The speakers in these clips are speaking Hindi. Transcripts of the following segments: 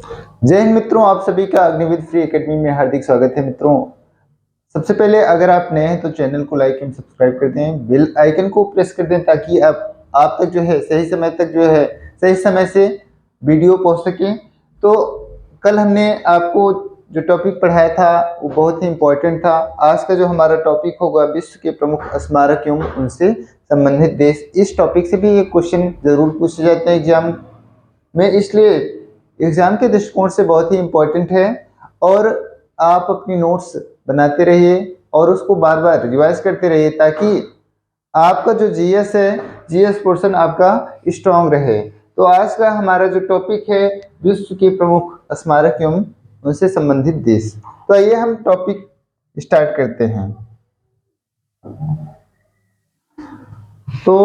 जय हिंद मित्रों, आप सभी का अग्निवीर फ्री एकेडमी में हार्दिक स्वागत है। मित्रों, सबसे पहले अगर आप नए हैं तो चैनल को लाइक एंड सब्सक्राइब कर दें, बेल आइकन को प्रेस कर दें ताकि आप तक जो है सही समय से वीडियो पहुंच सके। तो कल हमने आपको जो टॉपिक पढ़ाया था वो बहुत ही इम्पोर्टेंट था। आज का जो हमारा टॉपिक होगा विश्व के प्रमुख स्मारक एवं उनसे संबंधित देश। इस टॉपिक से भी एक क्वेश्चन जरूर पूछे जाते हैं एग्जाम में, इसलिए एग्जाम के दृष्टिकोण से बहुत ही इम्पोर्टेंट है। और आप अपनी नोट्स बनाते रहिए और उसको बार बार रिवाइज करते रहिए ताकि आपका जो जीएस है, जीएस पोर्शन आपका स्ट्रांग रहे। तो आज का हमारा जो टॉपिक है विश्व के प्रमुख स्मारक एवं उनसे संबंधित देश। तो आइए हम टॉपिक स्टार्ट करते हैं। तो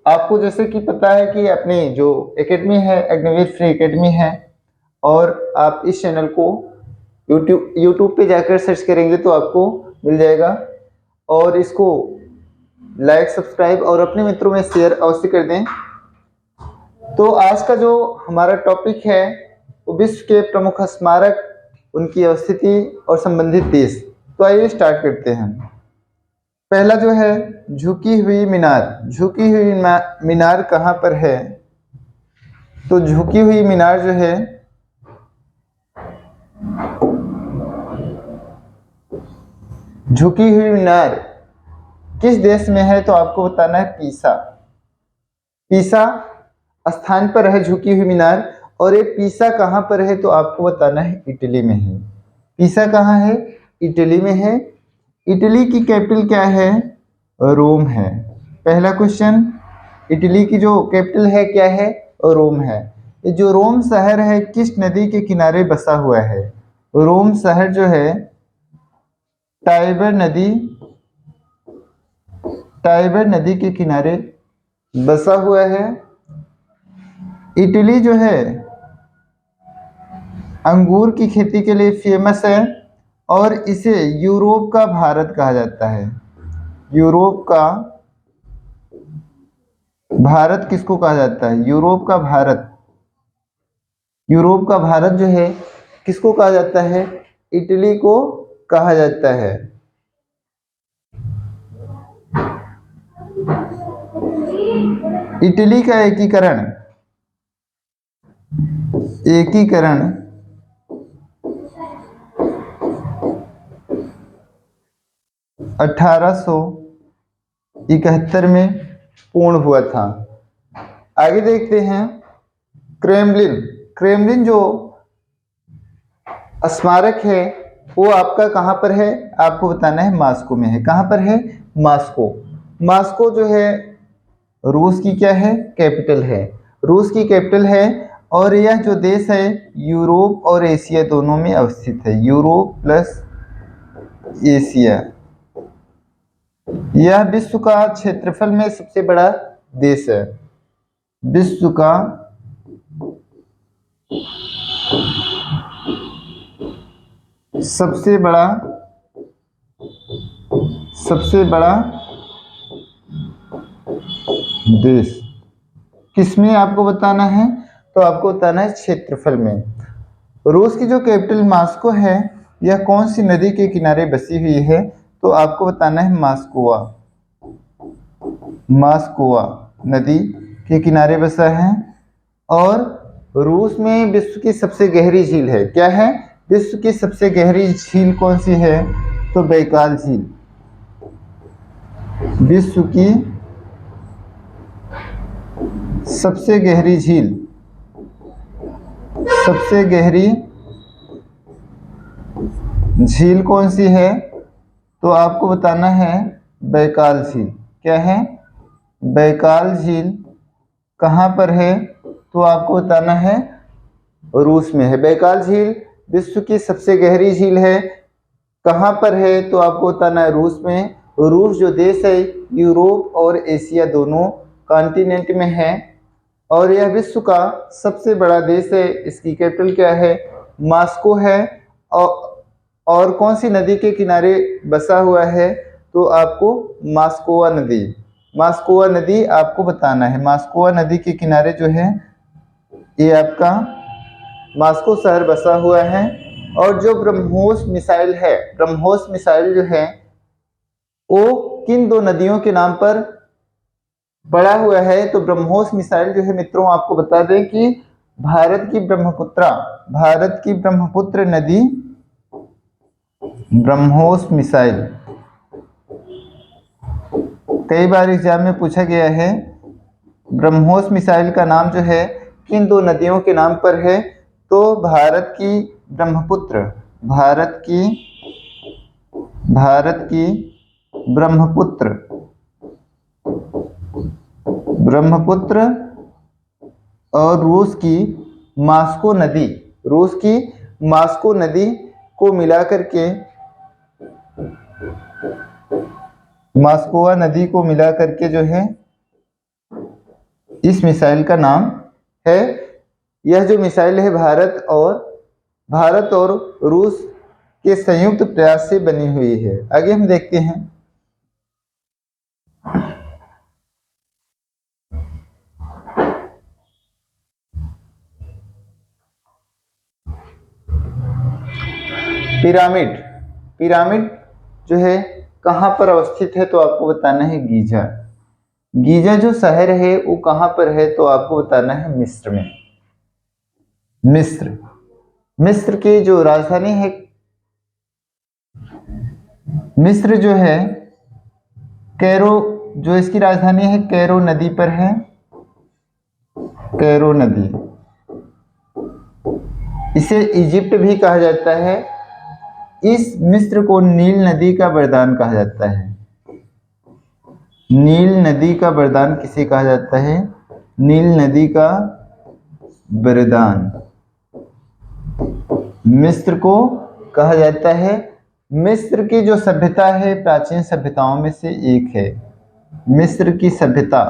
आपको जैसे कि पता है कि अपनी जो एकेडमी है अग्निवीर फ्री एकेडमी है, और आप इस चैनल को यूट्यूब पे जाकर सर्च करेंगे तो आपको मिल जाएगा। और इसको लाइक, सब्सक्राइब और अपने मित्रों में शेयर अवश्य कर दें। तो आज का जो हमारा टॉपिक है वो विश्व के प्रमुख स्मारक, उनकी अवस्थिति और संबंधित देश। तो आइए स्टार्ट करते हैं। पहला जो है झुकी हुई मीनार। झुकी हुई मीनार कहाँ पर है? तो झुकी हुई मीनार जो है झुकी हुई मीनार किस देश में है? तो आपको बताना है पीसा। पीसा स्थान पर है झुकी हुई मीनार। और ये पीसा कहाँ पर है? तो आपको बताना है इटली में है। पीसा कहाँ है? इटली में है। इटली की कैपिटल क्या है? रोम है। पहला क्वेश्चन, इटली की जो कैपिटल है क्या है? रोम है। ये जो रोम शहर है किस नदी के किनारे बसा हुआ है? रोम शहर जो है टाइबर नदी के किनारे बसा हुआ है। इटली जो है अंगूर की खेती के लिए फेमस है और इसे यूरोप का भारत कहा जाता है। यूरोप का भारत किसको कहा जाता है? यूरोप का भारत। यूरोप का भारत जो है किसको कहा जाता है? इटली को कहा जाता है। इटली का एकीकरण 1871 में पूर्ण हुआ था। आगे देखते हैं क्रेमलिन। क्रेमलिन जो स्मारक है वो आपका कहाँ पर है? आपको बताना है मॉस्को में है। कहाँ पर है? मॉस्को। मॉस्को जो है रूस की क्या है? कैपिटल है। रूस की कैपिटल है और यह जो देश है यूरोप और एशिया दोनों में अवस्थित है। Europe plus Asia. यह विश्व का क्षेत्रफल में सबसे बड़ा देश है। विश्व का सबसे बड़ा देश किसमें आपको बताना है? तो आपको बताना है क्षेत्रफल में। रूस की जो कैपिटल मॉस्को है यह कौन सी नदी के किनारे बसी हुई है? तो आपको बताना है मास्कोवा। मास्कोवा नदी के किनारे बसा है। और रूस में विश्व की सबसे गहरी झील है। क्या है? विश्व की सबसे गहरी झील कौन सी है? तो बैकाल झील। विश्व की सबसे गहरी झील कौन सी है? तो आपको बताना है बैकाल झील। क्या है? बैकाल झील कहाँ पर है? तो आपको बताना है रूस में है। बैकाल झील विश्व की सबसे गहरी झील है। कहाँ पर है? तो आपको बताना है रूस में। रूस जो देश है यूरोप और एशिया दोनों कॉन्टिनेंट में है और यह विश्व का सबसे बड़ा देश है। इसकी कैपिटल क्या है? मॉस्को है। और कौन सी नदी के किनारे बसा हुआ है? तो आपको मास्कोवा नदी आपको बताना है। मास्कोवा नदी के किनारे जो है ये आपका मास्को शहर बसा हुआ है। और जो ब्रह्मोस मिसाइल है, ब्रह्मोस मिसाइल जो है वो किन दो नदियों के नाम पर पड़ा हुआ है? तो ब्रह्मोस मिसाइल जो है मित्रों, आपको बता दें कि भारत की ब्रह्मपुत्रा, भारत की ब्रह्मपुत्र नदी ब्रह्मोस मिसाइल कई बार एग्जाम में पूछा गया है। ब्रह्मोस मिसाइल का नाम जो है किन दो नदियों के नाम पर है? तो भारत की ब्रह्मपुत्र, भारत की ब्रह्मपुत्र और रूस की मास्को नदी को मिलाकर के, मास्कोवा नदी को मिलाकर के जो है इस मिसाइल का नाम है। यह जो मिसाइल है भारत और रूस के संयुक्त प्रयास से बनी हुई है। आगे हम देखते हैं। पिरामिड जो है कहाँ पर अवस्थित है? तो आपको बताना है गीजा। गीजा जो शहर है वो कहाँ पर है? तो आपको बताना है मिस्र में। मिस्र की जो राजधानी है, मिस्र जो है कैरो, जो इसकी राजधानी है कैरो नदी पर है, कैरो नदी। इसे इजिप्ट भी कहा जाता है। इस मिस्र को नील नदी का वरदान कहा जाता है। नील नदी का वरदान किसे कहा जाता है? नील नदी का वरदान मिस्र को कहा जाता है। मिस्र की जो सभ्यता है प्राचीन सभ्यताओं में से एक है। मिस्र की सभ्यता,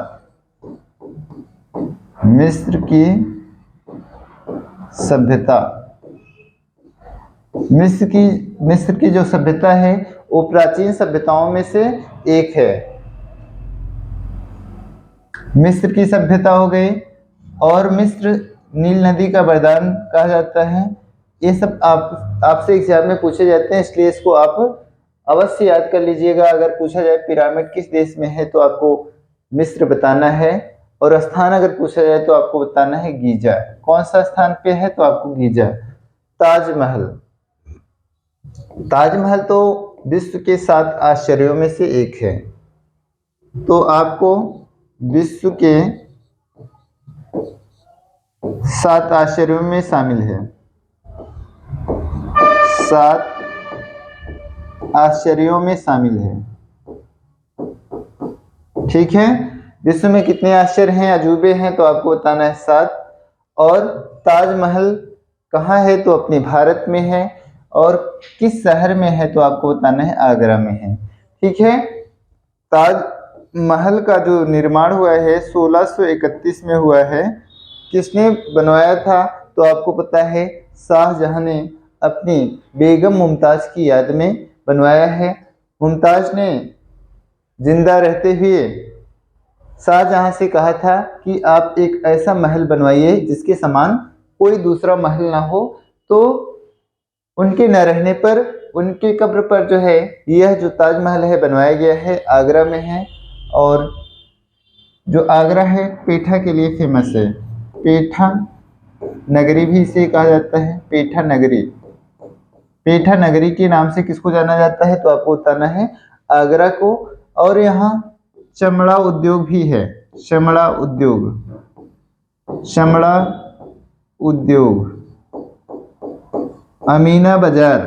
मिस्र की जो सभ्यता है वो प्राचीन सभ्यताओं में से एक है। मिस्र की सभ्यता हो गई और मिस्र नील नदी का वरदान कहा जाता है। ये सब आपसे एग्जाम में पूछे जाते हैं, इसलिए इसको आप अवश्य याद कर लीजिएगा। अगर पूछा जाए पिरामिड किस देश में है तो आपको मिस्र बताना है, और स्थान अगर पूछा जाए तो आपको बताना है गीजा। कौन सा स्थान पे है? तो आपको गीजा। ताजमहल तो विश्व के 7 आश्चर्यों में से एक है। तो आपको विश्व के 7 आश्चर्यों में शामिल है, 7 आश्चर्यों में शामिल है। ठीक है, विश्व में कितने आश्चर्य हैं, अजूबे हैं? तो आपको बताना है 7। और ताजमहल कहाँ है? तो अपने भारत में है। और किस शहर में है? तो आपको बताना है आगरा में है। ठीक है, ताजमहल का जो निर्माण हुआ है 1631 में हुआ है। किसने बनवाया था? तो आपको पता है शाहजहां ने अपनी बेगम मुमताज की याद में बनवाया है। मुमताज ने जिंदा रहते हुए शाहजहां से कहा था कि आप एक ऐसा महल बनवाइए जिसके समान कोई दूसरा महल ना हो। तो उनके न रहने पर उनके कब्र पर जो है यह जो ताजमहल है बनवाया गया है, आगरा में है। और जो आगरा है पेठा के लिए फेमस है। पेठा नगरी भी इसे कहा जाता है, पेठा नगरी। पेठा नगरी के नाम से किसको जाना जाता है? तो आपको बताना है आगरा को। और यहाँ चमड़ा उद्योग भी है, चमड़ा उद्योग, अमीना बाजार।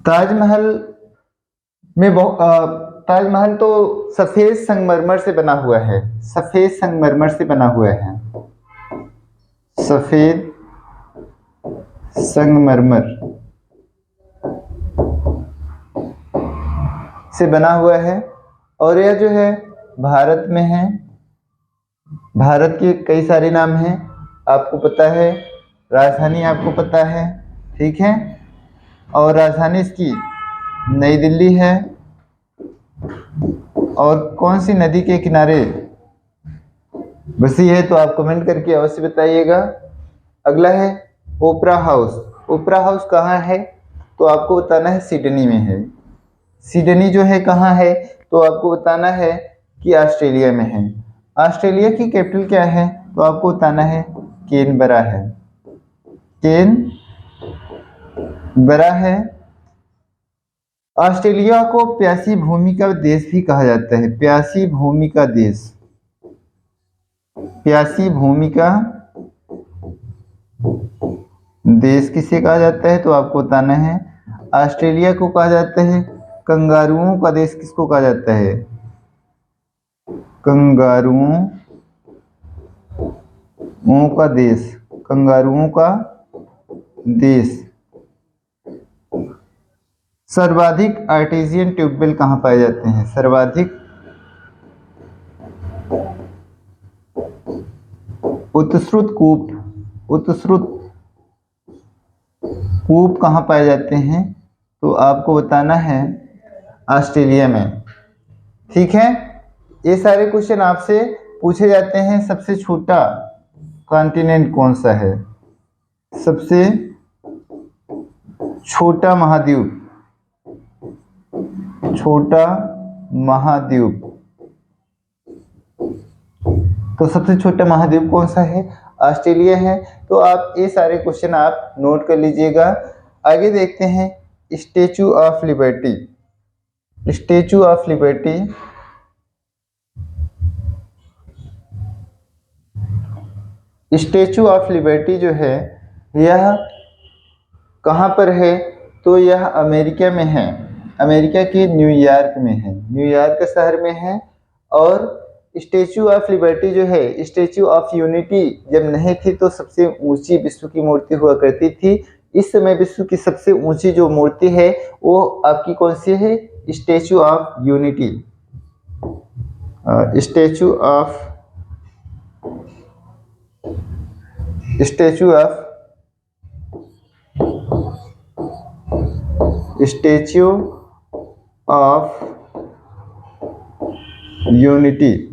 ताजमहल में ताजमहल तो सफेद संगमरमर से बना हुआ है, सफेद संगमरमर से बना हुआ है, सफेद संगमरमर से बना हुआ है। और यह जो है भारत में है। भारत के कई सारे नाम हैं, आपको पता है। राजधानी आपको पता है, ठीक है। और राजधानी इसकी नई दिल्ली है। और कौन सी नदी के किनारे बसी है, तो आप कमेंट करके अवश्य बताइएगा। अगला है ओपरा हाउस। ओपरा हाउस कहाँ है, तो आपको बताना है सिडनी में है। सिडनी जो है कहाँ है, तो आपको बताना है कि ऑस्ट्रेलिया में है। ऑस्ट्रेलिया की कैपिटल क्या है, तो आपको बताना है कैनबरा है। कैनबरा है। ऑस्ट्रेलिया को प्यासी भूमि का देश भी कहा जाता है। प्यासी भूमि का देश, प्यासी भूमि का देश किसे कहा जाता है, तो आपको बताना है ऑस्ट्रेलिया को कहा जाता है। कंगारुओं का देश किसको कहा जाता है, कंगारुओं का देश, कंगारुओं का देश। सर्वाधिक आर्टेजियन ट्यूबवेल कहाँ पाए जाते हैं, सर्वाधिक उत्सृत कूप कहाँ पाए जाते हैं, तो आपको बताना है ऑस्ट्रेलिया में। ठीक है, ये सारे क्वेश्चन आपसे पूछे जाते हैं। सबसे छोटा कॉन्टिनेंट कौन सा है, सबसे छोटा महाद्वीप, छोटा महाद्वीप, तो सबसे छोटा महाद्वीप कौन सा है, ऑस्ट्रेलिया है। तो आप ये सारे क्वेश्चन आप नोट कर लीजिएगा। आगे देखते हैं statue of liberty. Statue of liberty, statue of liberty जो है यह कहाँ पर है, तो यह अमेरिका में है। अमेरिका के न्यूयॉर्क में है, न्यूयॉर्क शहर में है। और स्टैचू ऑफ लिबर्टी जो है, स्टैचू ऑफ यूनिटी जब नहीं थी तो सबसे ऊंची विश्व की मूर्ति हुआ करती थी। इस समय विश्व की सबसे ऊंची जो मूर्ति है वो आपकी कौन सी है, statue of unity. Statue of statute of statute of unity,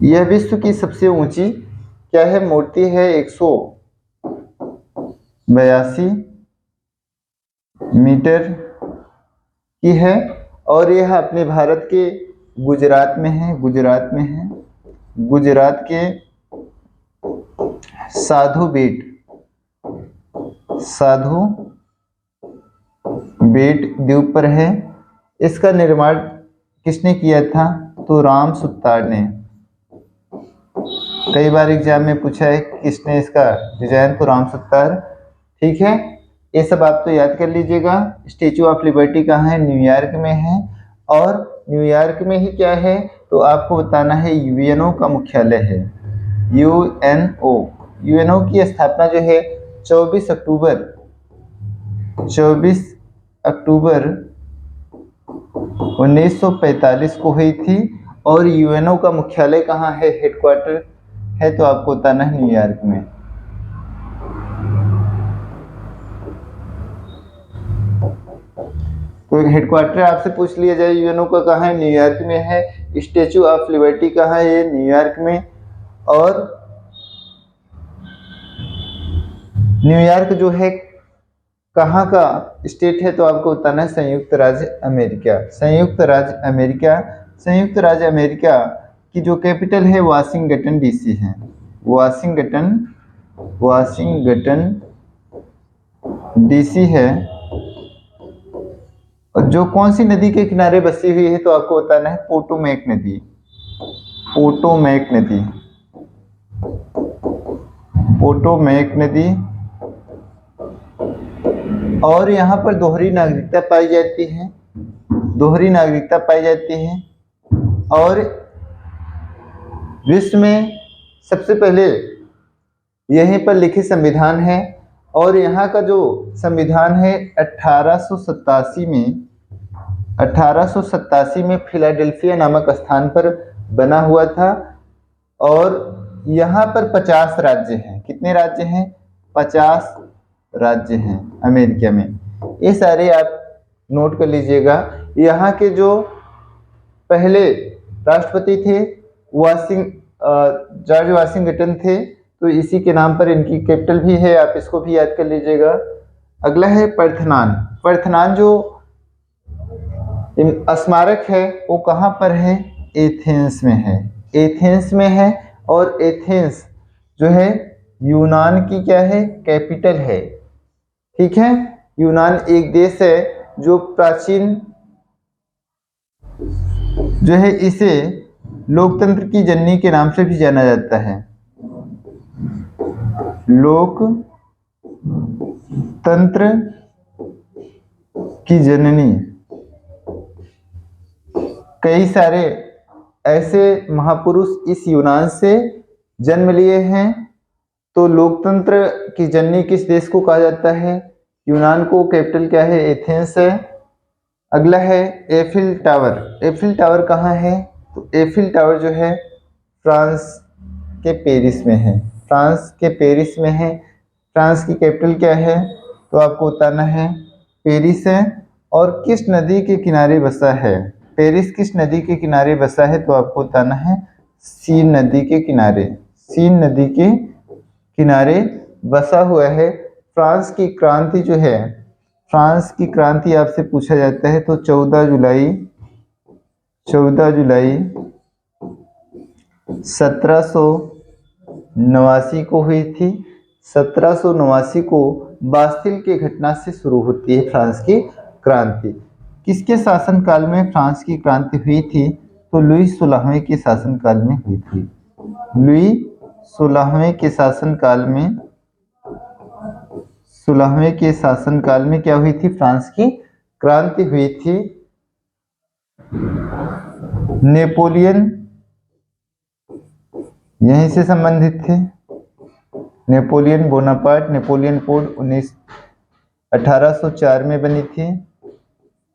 यह विश्व की सबसे ऊंची क्या है, मूर्ति है। 182 मीटर की है और यह अपने भारत के गुजरात में है। गुजरात में है, गुजरात के साधु बेट द्वीप पर है। इसका निर्माण किसने किया था, तो राम सुतार ने। कई बार एग्जाम में पूछा है किसने इसका डिजाइन, तो राम सुतार। ठीक है, ये सब आप तो याद कर लीजिएगा। स्टैचू ऑफ लिबर्टी कहाँ है, न्यूयॉर्क में है। और न्यूयॉर्क में ही क्या है, तो आपको बताना है यूएनओ का मुख्यालय है। यूएनओ की स्थापना जो है 24 अक्टूबर 1945 को हुई थी। और यूएनओ का मुख्यालय कहाँ है, हेडक्वार्टर है, तो आपको बताना है न्यूयॉर्क में। तो हेडक्वार्टर आपसे पूछ लिया जाए यूएनओ का कहाँ है, न्यूयॉर्क में है। स्टैचू ऑफ लिबर्टी कहाँ है, ये न्यूयॉर्क में। और न्यूयॉर्क जो है कहाँ का स्टेट है, तो आपको बताना है संयुक्त राज्य अमेरिका। संयुक्त राज्य अमेरिका की जो कैपिटल है वाशिंगटन डीसी है। वाशिंगटन डीसी है। और जो कौन सी नदी के किनारे बसी हुई है, तो आपको बताना है पोटोमैक नदी। पोटोमैक नदी। और यहाँ पर दोहरी नागरिकता पाई जाती है। और विश्व में सबसे पहले यहीं पर लिखित संविधान है। और यहाँ का जो संविधान है 1887 में फिलाडेल्फिया नामक स्थान पर बना हुआ था। और यहाँ पर 50 राज्य हैं। कितने राज्य हैं, 50 राज्य हैं अमेरिका में। ये सारे आप नोट कर लीजिएगा। यहाँ के जो पहले राष्ट्रपति थे जॉर्ज वाशिंगटन थे, तो इसी के नाम पर इनकी कैपिटल भी है, आप इसको भी याद कर लीजिएगा। अगला है पार्थेनॉन। पार्थेनॉन जो स्मारक है वो कहाँ पर है? एथेंस में है। एथेंस में है, और एथेंस जो है यूनान की क्या है? कैपिटल है। ठीक है, यूनान एक देश है जो प्राचीन जो है इसे लोकतंत्र की जननी के नाम से भी जाना जाता है। लोकतंत्र की जननी। कई सारे ऐसे महापुरुष इस यूनान से जन्म लिए हैं। तो लोकतंत्र की जननी किस देश को कहा जाता है? यूनान को। कैपिटल क्या है? एथेंस है। अगला है एफिल टावर। एफिल टावर कहाँ है? तो एफिल टावर जो है फ्रांस के पेरिस में है। फ्रांस के पेरिस में है। फ्रांस की कैपिटल क्या है? तो आपको बताना है पेरिस है। और किस नदी के किनारे बसा है? पेरिस किस नदी के किनारे बसा है? तो आपको बताना है सीन नदी के किनारे। सीन नदी के किनारे बसा हुआ है। फ्रांस की क्रांति जो है, फ्रांस की क्रांति आपसे पूछा जाता है तो 14 जुलाई 1789 को हुई थी। 1789 को बास्तिल की घटना से शुरू होती है फ्रांस की क्रांति। किसके शासनकाल में फ्रांस की क्रांति हुई थी? तो लुई 16वें के शासनकाल में हुई थी। लुई 16वें के शासनकाल में क्या हुई थी? फ्रांस की क्रांति हुई थी। नेपोलियन यहीं से संबंधित थे। नेपोलियन बोनापार्ट, नेपोलियन कोड 1804 में बनी थी।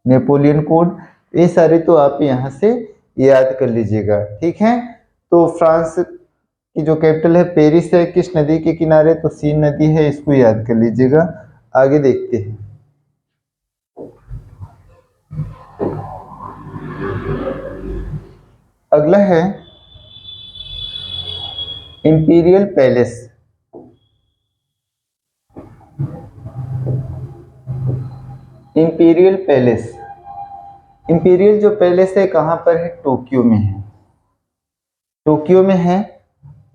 नेपोलियन कोड, ये सारे तो आप यहाँ से याद कर लीजिएगा। ठीक है, तो फ्रांस की जो कैपिटल है पेरिस है। किस नदी के किनारे? तो सीन नदी है, इसको याद कर लीजिएगा। आगे देखते हैं। अगला है imperial palace. Imperial palace, imperial जो पैलेस है कहाँ पर है? टोक्यो में है। टोक्यो में है।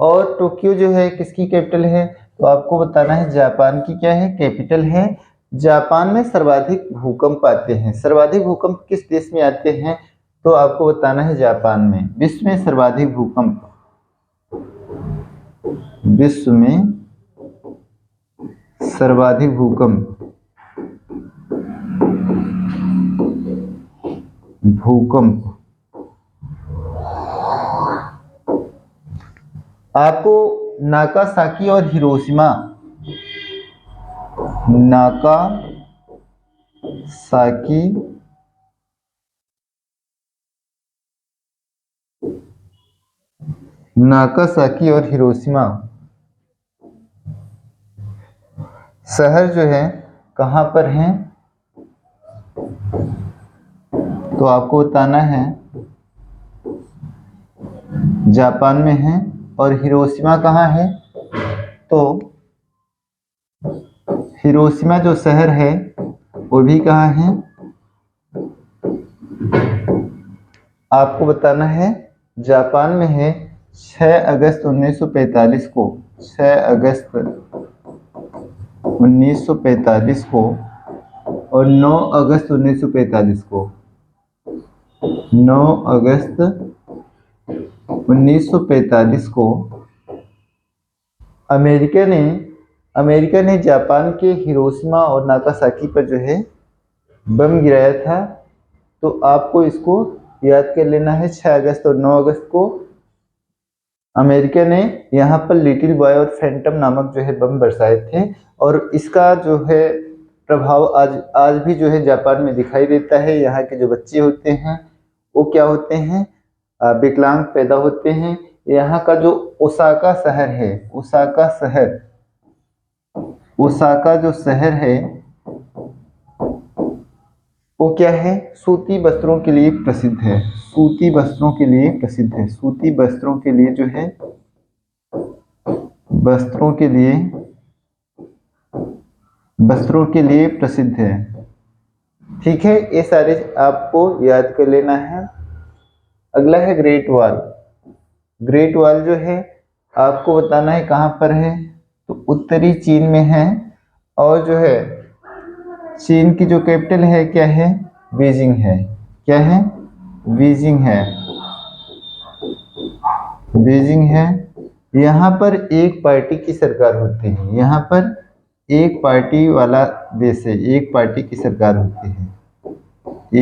और टोक्यो जो है किसकी कैपिटल है? तो आपको बताना है जापान की क्या है? कैपिटल है। जापान में सर्वाधिक भूकंप आते हैं। सर्वाधिक भूकंप किस देश में आते हैं? तो आपको बताना है जापान में। विश्व में सर्वाधिक भूकंप, विश्व में सर्वाधिक भूकंप आपको नागासाकी और हिरोशिमा, नागासाकी और हिरोशिमा शहर जो है कहाँ पर हैं? तो आपको बताना है जापान में है। और हिरोशिमा कहाँ है? तो हिरोशिमा जो शहर है वो भी कहाँ है? आपको बताना है जापान में है। 6 अगस्त 1945 को, 6 अगस्त 1945 को और 9 अगस्त 1945 को, 9 अगस्त 1945 को अमेरिका ने जापान के हिरोशिमा और नागासाकी पर जो है बम गिराया था। तो आपको इसको याद कर लेना है। 6 अगस्त और 9 अगस्त को अमेरिका ने यहाँ पर लिटिल बॉय और फैंटम नामक जो है बम बरसाए थे। और इसका जो है प्रभाव आज भी जो है जापान में दिखाई देता है। यहाँ के जो बच्चे होते हैं वो क्या होते हैं? विकलांग पैदा होते हैं। यहाँ का जो ओसाका शहर है, ओसाका जो शहर है वो क्या है, सूती वस्त्रों के लिए प्रसिद्ध है। सूती वस्त्रों के लिए प्रसिद्ध है। सूती वस्त्रों के लिए जो है, वस्त्रों के लिए, वस्त्रों के लिए प्रसिद्ध है। ठीक है, ये सारे आपको याद कर लेना है। अगला है ग्रेट वॉल। ग्रेट वॉल जो है आपको बताना है कहाँ पर है, तो उत्तरी चीन में है। और जो है चीन की जो कैपिटल है क्या है, बीजिंग है। क्या है, बीजिंग है। बीजिंग है। यहाँ पर एक पार्टी की सरकार होती है। यहाँ पर एक पार्टी वाला देश है, एक पार्टी की सरकार होती है।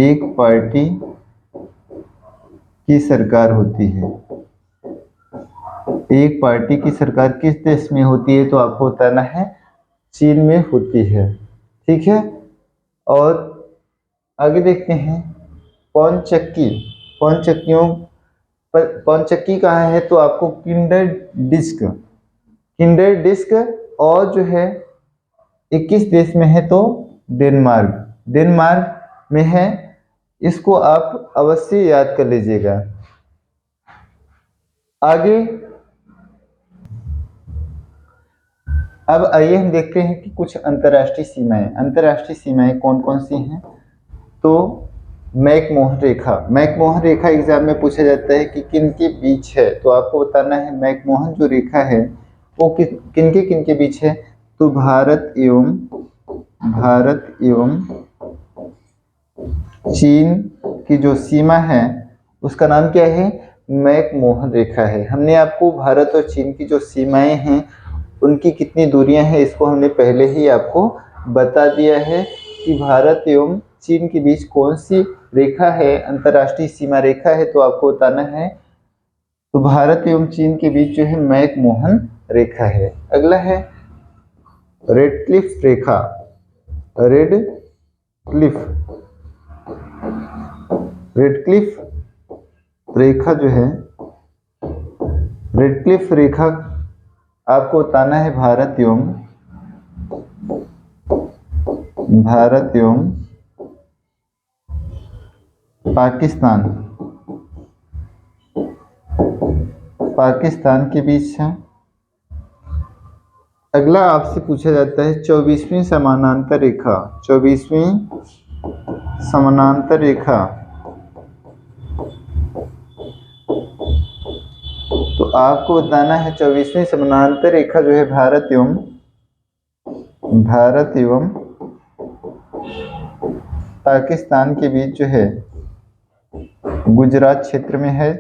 एक पार्टी की सरकार होती है। एक पार्टी की सरकार किस देश में होती है, तो आपको बताना है चीन में होती है। ठीक है, और आगे देखते हैं पौनचक्की। पौनचक्कियों पर, पौनचक्की कहाँ है, तो आपको किंडर डिस्क, किंडर डिस्क, और जो है 21 देश में है, तो डेनमार्क, डेनमार्क में है। इसको आप अवश्य याद कर लीजिएगा। आगे अब आइए हम देखते हैं कि कुछ अंतर्राष्ट्रीय सीमाएं, अंतर्राष्ट्रीय सीमाएं कौन कौन सी हैं। तो मैकमोहन रेखा, मैकमोहन रेखा एग्जाम में पूछा जाता है कि किन के बीच है, तो आपको बताना है मैकमोहन जो रेखा है वो किन के बीच है, तो भारत एवं चीन की जो सीमा है उसका नाम क्या है, मैकमोहन रेखा है। हमने आपको भारत और चीन की जो सीमाएं हैं उनकी कितनी दूरियां हैं इसको हमने पहले ही आपको बता दिया है कि भारत एवं चीन के बीच कौन सी रेखा है, अंतर्राष्ट्रीय सीमा रेखा है, तो आपको बताना है तो भारत एवं चीन के बीच जो है मैकमोहन रेखा है। अगला है रेडक्लिफ रेखा। रेडक्लिफ, रेडक्लिफ रेखा जो है, रेडक्लिफ रेखा आपको बताना है भारत एवं पाकिस्तान, पाकिस्तान के बीच है। अगला आपसे पूछा जाता है 24वीं समानांतर रेखा। 24वीं समानांतर रेखा, तो आपको बताना है 24वीं समानांतर रेखा जो है भारत एवं पाकिस्तान के बीच जो है गुजरात क्षेत्र में है।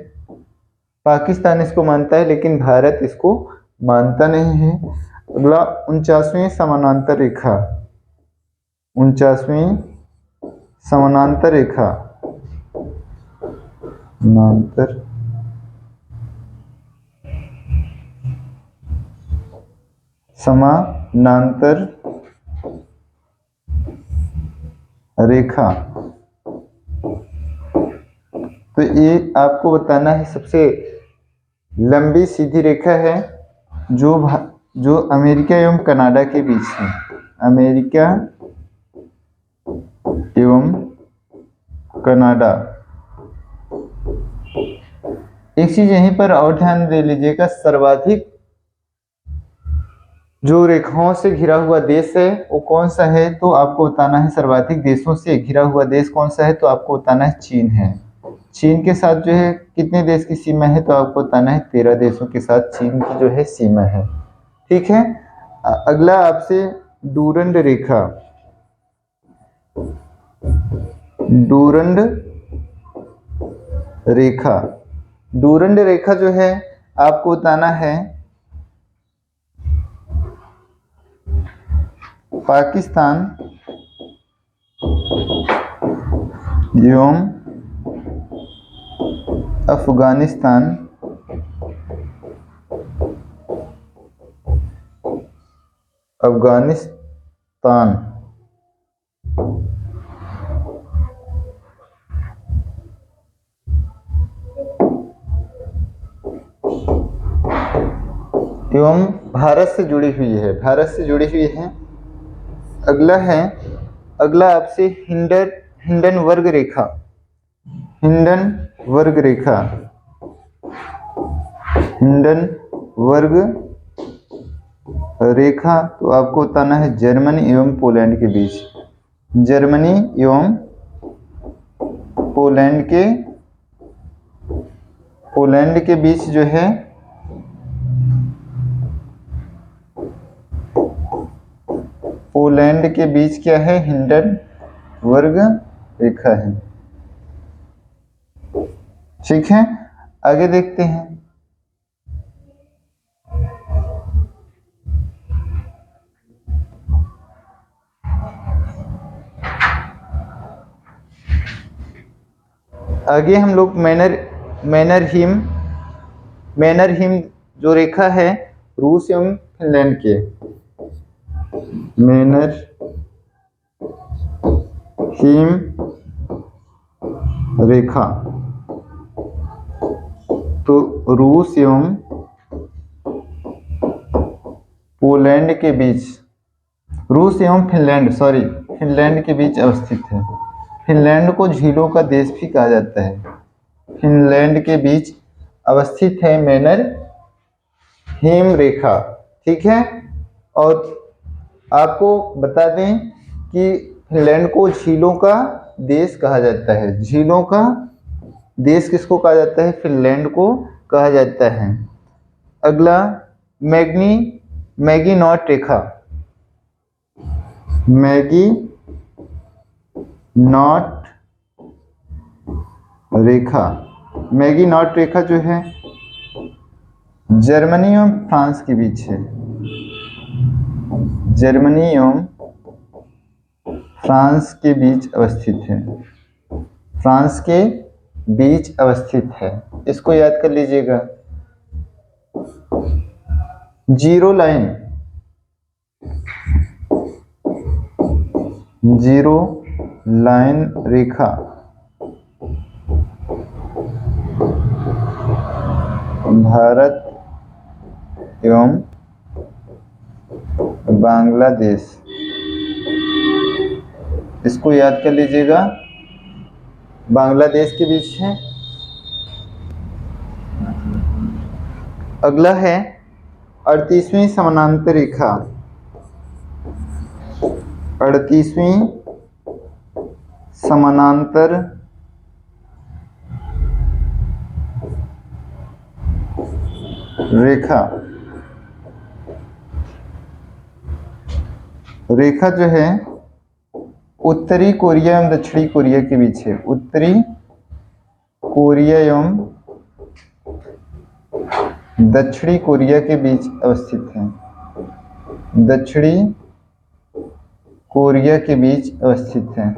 पाकिस्तान इसको मानता है लेकिन भारत इसको मानता नहीं है। अगला 49वीं समानांतर रेखा, 49वीं समानांतर रेखा, समानांतर समानांतर रेखा, तो ये आपको बताना है सबसे लंबी सीधी रेखा है जो अमेरिका एवं कनाडा के बीच है। अमेरिका एवं कनाडा। एक चीज यहीं पर और ध्यान दे लीजिएगा, सर्वाधिक जो रेखाओं से घिरा हुआ देश है वो कौन सा है, तो आपको बताना है सर्वाधिक देशों से घिरा हुआ देश कौन सा है, तो आपको बताना है चीन है। चीन के साथ जो है कितने देश की सीमा है, तो आपको बताना है 13 देशों के साथ चीन की जो है सीमा है। ठीक है, अगला आपसे डूरंड रेखा, डूरंड रेखा, डूरंड रेखा जो है आपको बताना है पाकिस्तान एवं अफगानिस्तान, अफगानिस्तान एवं भारत से जुड़ी हुई है, भारत से जुड़ी हुई है। अगला आपसे हिंडनबर्ग रेखा, हिंडनबर्ग रेखा, हिंडनबर्ग रेखा तो आपको बताना है जर्मनी एवं पोलैंड के बीच, जर्मनी एवं पोलैंड के बीच जो है पोलैंड के बीच क्या है, हिंडनबर्ग रेखा है। ठीक है, आगे देखते हैं। आगे हम लोग मैनरहीम जो रेखा है रूस एवं फिनलैंड के, मैनरहीम रेखा तो रूस एवं पोलैंड के बीच, रूस एवं फिनलैंड के बीच अवस्थित है। फिनलैंड को झीलों का देश भी कहा जाता है। फिनलैंड के बीच अवस्थित है मैनरहीम रेखा। ठीक है, और आपको बता दें कि फिनलैंड को झीलों का देश कहा जाता है। झीलों का देश किसको कहा जाता है, फिनलैंड को कहा जाता है। अगला मैगिनॉट रेखा, मैगिनॉट रेखा, मैगिनॉट रेखा जो है जर्मनी एवं फ्रांस के बीच है, जर्मनी एवं फ्रांस के बीच अवस्थित है, फ्रांस के बीच अवस्थित है। इसको याद कर लीजिएगा। जीरो लाइन रेखा भारत एवं बांग्लादेश, इसको याद कर लीजिएगा, बांग्लादेश के बीच है। अगला है 38वीं समानांतर रेखा, 38वीं समानांतर रेखा जो है उत्तरी कोरिया एवं दक्षिणी कोरिया के बीच है, उत्तरी कोरिया एवं दक्षिणी कोरिया के बीच अवस्थित है, दक्षिणी कोरिया के बीच अवस्थित है,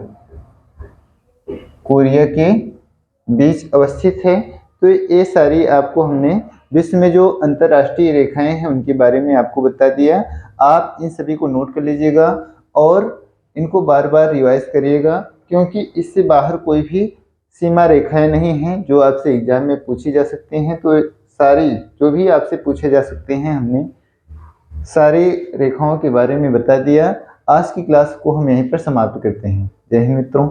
कोरिया के बीच अवस्थित है। तो ये सारी आपको हमने विश्व में जो अंतरराष्ट्रीय रेखाएं हैं उनके बारे में आपको बता दिया। आप इन सभी को नोट कर लीजिएगा और इनको बार बार रिवाइज करिएगा, क्योंकि इससे बाहर कोई भी सीमा रेखाएं नहीं हैं जो आपसे एग्जाम में पूछी जा सकती हैं। तो सारी जो भी आपसे पूछे जा सकते हैं हमने सारी रेखाओं के बारे में बता दिया। आज की क्लास को हम यहीं पर समाप्त करते हैं। जय हिंद मित्रों।